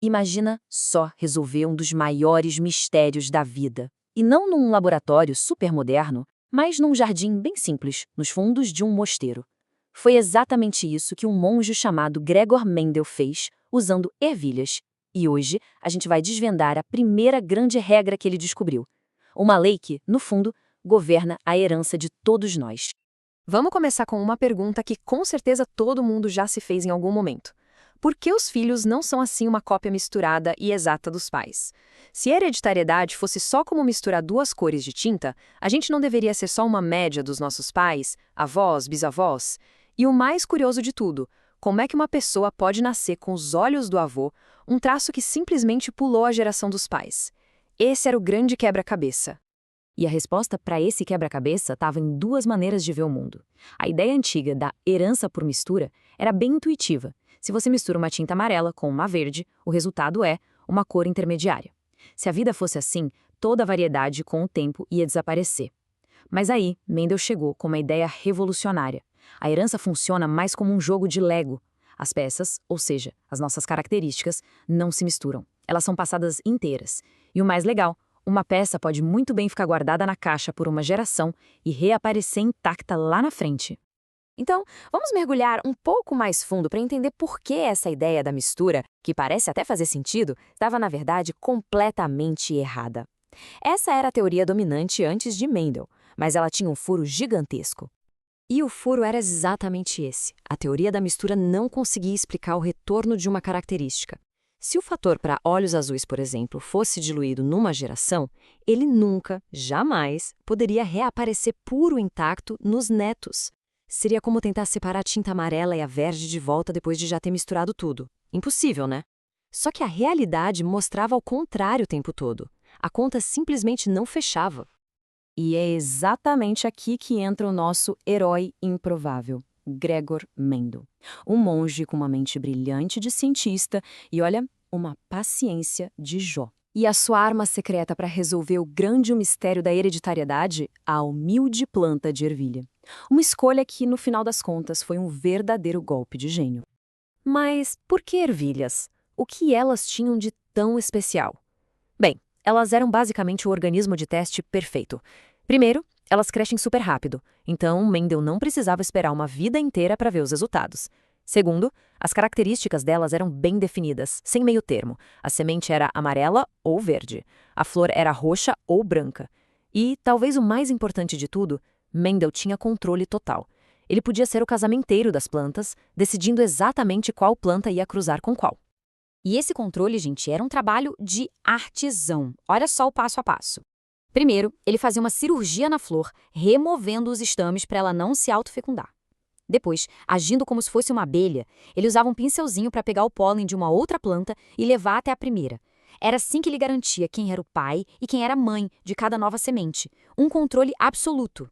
Imagina só resolver um dos maiores mistérios da vida. E não num laboratório super moderno, mas num jardim bem simples, nos fundos de um mosteiro. Foi exatamente isso que um monge chamado Gregor Mendel fez, usando ervilhas. E hoje a gente vai desvendar a primeira grande regra que ele descobriu. Uma lei que, no fundo, governa a herança de todos nós. Vamos começar com uma pergunta que com certeza todo mundo já se fez em algum momento. Por que os filhos não são assim uma cópia misturada e exata dos pais? Se a hereditariedade fosse só como misturar duas cores de tinta, a gente não deveria ser só uma média dos nossos pais, avós, bisavós? E o mais curioso de tudo, como é que uma pessoa pode nascer com os olhos do avô, um traço que simplesmente pulou a geração dos pais? Esse era o grande quebra-cabeça. E a resposta para esse quebra-cabeça estava em duas maneiras de ver o mundo. A ideia antiga da herança por mistura era bem intuitiva. Se você mistura uma tinta amarela com uma verde, o resultado é uma cor intermediária. Se a vida fosse assim, toda a variedade com o tempo ia desaparecer. Mas aí, Mendel chegou com uma ideia revolucionária. A herança funciona mais como um jogo de Lego. As peças, ou seja, as nossas características, não se misturam. Elas são passadas inteiras. E o mais legal, uma peça pode muito bem ficar guardada na caixa por uma geração e reaparecer intacta lá na frente. Então, vamos mergulhar um pouco mais fundo para entender por que essa ideia da mistura, que parece até fazer sentido, estava na verdade completamente errada. Essa era a teoria dominante antes de Mendel, mas ela tinha um furo gigantesco. E o furo era exatamente esse. A teoria da mistura não conseguia explicar o retorno de uma característica. Se o fator para olhos azuis, por exemplo, fosse diluído numa geração, ele nunca, jamais, poderia reaparecer puro intacto nos netos. Seria como tentar separar a tinta amarela e a verde de volta depois de já ter misturado tudo. Impossível, né? Só que a realidade mostrava ao contrário o tempo todo. A conta simplesmente não fechava. E é exatamente aqui que entra o nosso herói improvável, Gregor Mendel. Um monge com uma mente brilhante de cientista e, olha, uma paciência de Jó. E a sua arma secreta para resolver o grande mistério da hereditariedade? A humilde planta de ervilha. Uma escolha que, no final das contas, foi um verdadeiro golpe de gênio. Mas por que ervilhas? O que elas tinham de tão especial? Bem, elas eram basicamente o organismo de teste perfeito. Primeiro, elas crescem super rápido, então Mendel não precisava esperar uma vida inteira para ver os resultados. Segundo, as características delas eram bem definidas, sem meio termo. A semente era amarela ou verde, a flor era roxa ou branca. E, talvez o mais importante de tudo, Mendel tinha controle total. Ele podia ser o casamenteiro das plantas, decidindo exatamente qual planta ia cruzar com qual. E esse controle, gente, era um trabalho de artesão. Olha só o passo a passo. Primeiro, ele fazia uma cirurgia na flor, removendo os estames para ela não se autofecundar. Depois, agindo como se fosse uma abelha, ele usava um pincelzinho para pegar o pólen de uma outra planta e levar até a primeira. Era assim que ele garantia quem era o pai e quem era a mãe de cada nova semente. Um controle absoluto.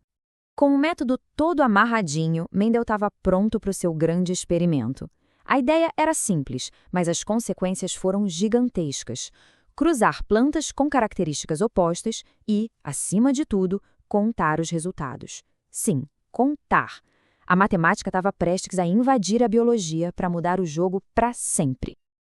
Com o método todo amarradinho, Mendel estava pronto para o seu grande experimento. A ideia era simples, mas as consequências foram gigantescas. Cruzar plantas com características opostas e, acima de tudo, contar os resultados. Sim, contar. A matemática estava prestes a invadir a biologia para mudar o jogo para sempre.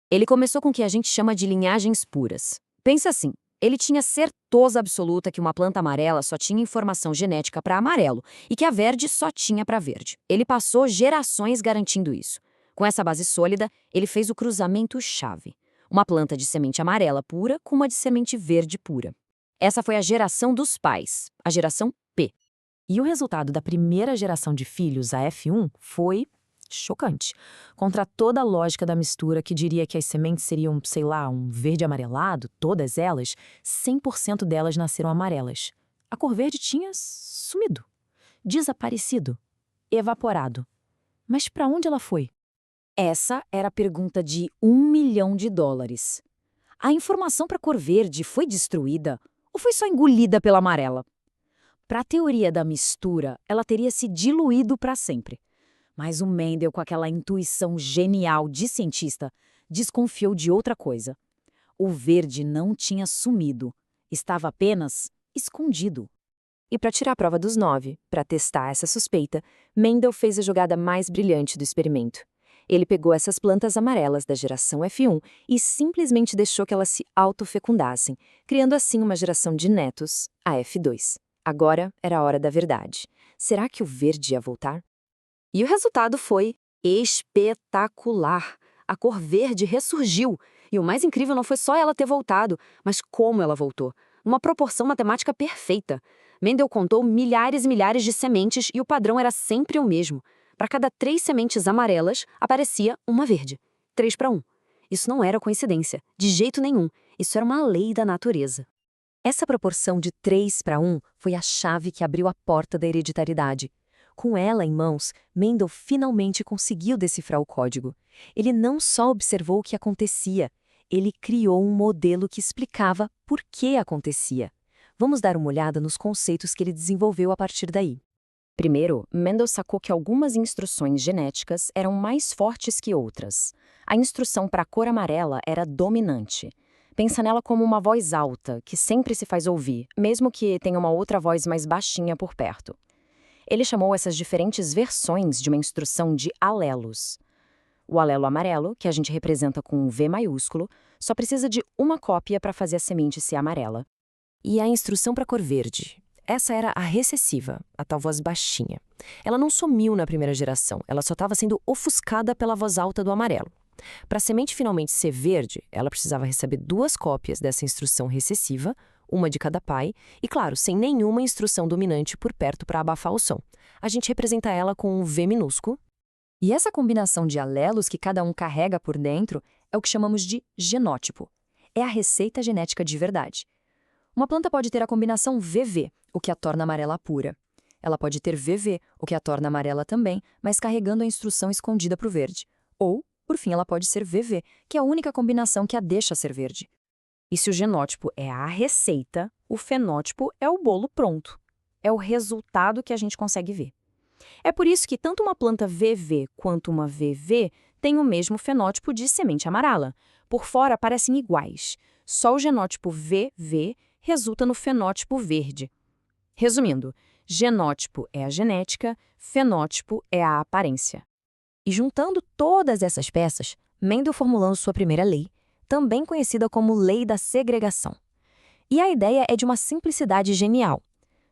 Ele começou com o que a gente chama de linhagens puras. Pensa assim, ele tinha certeza absoluta que uma planta amarela só tinha informação genética para amarelo e que a verde só tinha para verde. Ele passou gerações garantindo isso. Com essa base sólida, ele fez o cruzamento-chave. Uma planta de semente amarela pura com uma de semente verde pura. Essa foi a geração dos pais, a geração P. E o resultado da primeira geração de filhos, a F1, foi chocante. Contra toda a lógica da mistura que diria que as sementes seriam, sei lá, um verde amarelado, todas elas, 100% delas nasceram amarelas. A cor verde tinha sumido, desaparecido, evaporado. Mas para onde ela foi? Essa era a pergunta de $1 milhão. A informação para a cor verde foi destruída ou foi só engolida pela amarela? Para a teoria da mistura, ela teria se diluído para sempre. Mas o Mendel, com aquela intuição genial de cientista, desconfiou de outra coisa. O verde não tinha sumido, estava apenas escondido. E para tirar a prova dos 9, para testar essa suspeita, Mendel fez a jogada mais brilhante do experimento. Ele pegou essas plantas amarelas da geração F1 e simplesmente deixou que elas se autofecundassem, criando assim uma geração de netos, a F2. Agora era a hora da verdade. Será que o verde ia voltar? E o resultado foi espetacular. A cor verde ressurgiu. E o mais incrível não foi só ela ter voltado, mas como ela voltou. Numa proporção matemática perfeita. Mendel contou milhares e milhares de sementes e o padrão era sempre o mesmo. Para cada 3 sementes amarelas, aparecia uma verde. 3-1. Isso não era coincidência, de jeito nenhum. Isso era uma lei da natureza. Essa proporção de 3-1 foi a chave que abriu a porta da hereditariedade. Com ela em mãos, Mendel finalmente conseguiu decifrar o código. Ele não só observou o que acontecia, ele criou um modelo que explicava por que acontecia. Vamos dar uma olhada nos conceitos que ele desenvolveu a partir daí. Primeiro, Mendel sacou que algumas instruções genéticas eram mais fortes que outras. A instrução para a cor amarela era dominante. Pensa nela como uma voz alta, que sempre se faz ouvir, mesmo que tenha uma outra voz mais baixinha por perto. Ele chamou essas diferentes versões de uma instrução de alelos. O alelo amarelo, que a gente representa com um V maiúsculo, só precisa de uma cópia para fazer a semente ser amarela. E a instrução para a cor verde? Essa era a recessiva, a tal voz baixinha. Ela não sumiu na primeira geração, ela só estava sendo ofuscada pela voz alta do amarelo. Para a semente finalmente ser verde, ela precisava receber 2 cópias dessa instrução recessiva, uma de cada pai, e claro, sem nenhuma instrução dominante por perto para abafar o som. A gente representa ela com um V minúsculo. E essa combinação de alelos que cada um carrega por dentro é o que chamamos de genótipo. É a receita genética de verdade. Uma planta pode ter a combinação VV, o que a torna amarela pura. Ela pode ter VV, o que a torna amarela também, mas carregando a instrução escondida para o verde. Ou, por fim, ela pode ser VV, que é a única combinação que a deixa ser verde. E se o genótipo é a receita, o fenótipo é o bolo pronto. É o resultado que a gente consegue ver. É por isso que tanto uma planta VV quanto uma VV têm o mesmo fenótipo de semente amarela. Por fora parecem iguais. Só o genótipo VV resulta no fenótipo verde. Resumindo, genótipo é a genética, fenótipo é a aparência. E juntando todas essas peças, Mendel formulando sua primeira lei, também conhecida como Lei da Segregação. E a ideia é de uma simplicidade genial.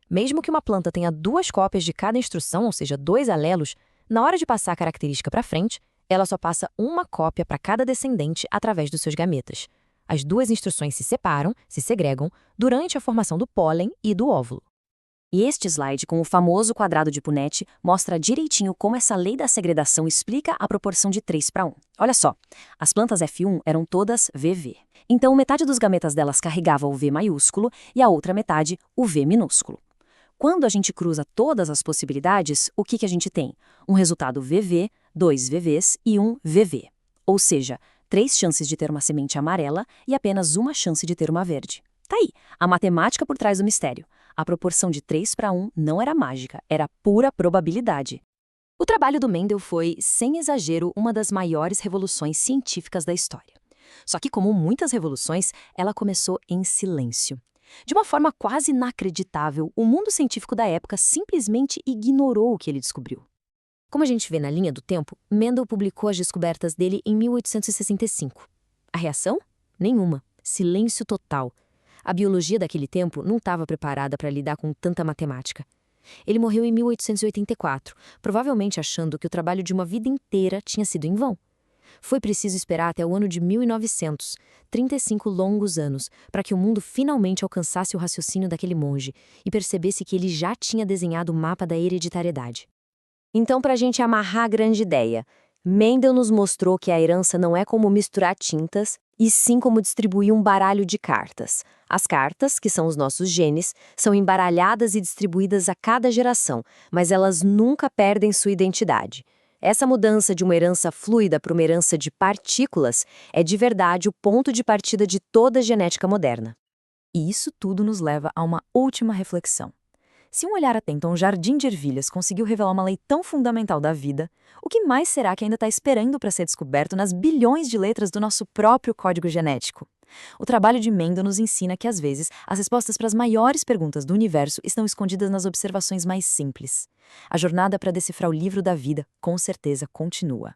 Mesmo que uma planta tenha 2 cópias de cada instrução, ou seja, 2 alelos, na hora de passar a característica para frente, ela só passa uma cópia para cada descendente através dos seus gametas. As 2 instruções se separam, se segregam, durante a formação do pólen e do óvulo. E este slide, com o famoso quadrado de Punnett, mostra direitinho como essa lei da segregação explica a proporção de 3-1. Olha só, as plantas F1 eram todas VV. Então, metade dos gametas delas carregava o V maiúsculo e a outra metade o V minúsculo. Quando a gente cruza todas as possibilidades, o que a gente tem? Um resultado VV, 2 VVs e um VV. Ou seja, 3 chances de ter uma semente amarela e apenas uma chance de ter uma verde. Tá aí, a matemática por trás do mistério. A proporção de 3-1 não era mágica, era pura probabilidade. O trabalho do Mendel foi, sem exagero, uma das maiores revoluções científicas da história. Só que, como muitas revoluções, ela começou em silêncio. De uma forma quase inacreditável, o mundo científico da época simplesmente ignorou o que ele descobriu. Como a gente vê na linha do tempo, Mendel publicou as descobertas dele em 1865. A reação? Nenhuma. Silêncio total. A biologia daquele tempo não estava preparada para lidar com tanta matemática. Ele morreu em 1884, provavelmente achando que o trabalho de uma vida inteira tinha sido em vão. Foi preciso esperar até o ano de 1900, 35 longos anos, para que o mundo finalmente alcançasse o raciocínio daquele monge e percebesse que ele já tinha desenhado o mapa da hereditariedade. Então, para a gente amarrar a grande ideia, Mendel nos mostrou que a herança não é como misturar tintas, e sim como distribuir um baralho de cartas. As cartas, que são os nossos genes, são embaralhadas e distribuídas a cada geração, mas elas nunca perdem sua identidade. Essa mudança de uma herança fluida para uma herança de partículas é de verdade o ponto de partida de toda a genética moderna. E isso tudo nos leva a uma última reflexão. Se um olhar atento a um jardim de ervilhas conseguiu revelar uma lei tão fundamental da vida, o que mais será que ainda está esperando para ser descoberto nas bilhões de letras do nosso próprio código genético? O trabalho de Mendel nos ensina que, às vezes, as respostas para as maiores perguntas do universo estão escondidas nas observações mais simples. A jornada para decifrar o livro da vida, com certeza, continua.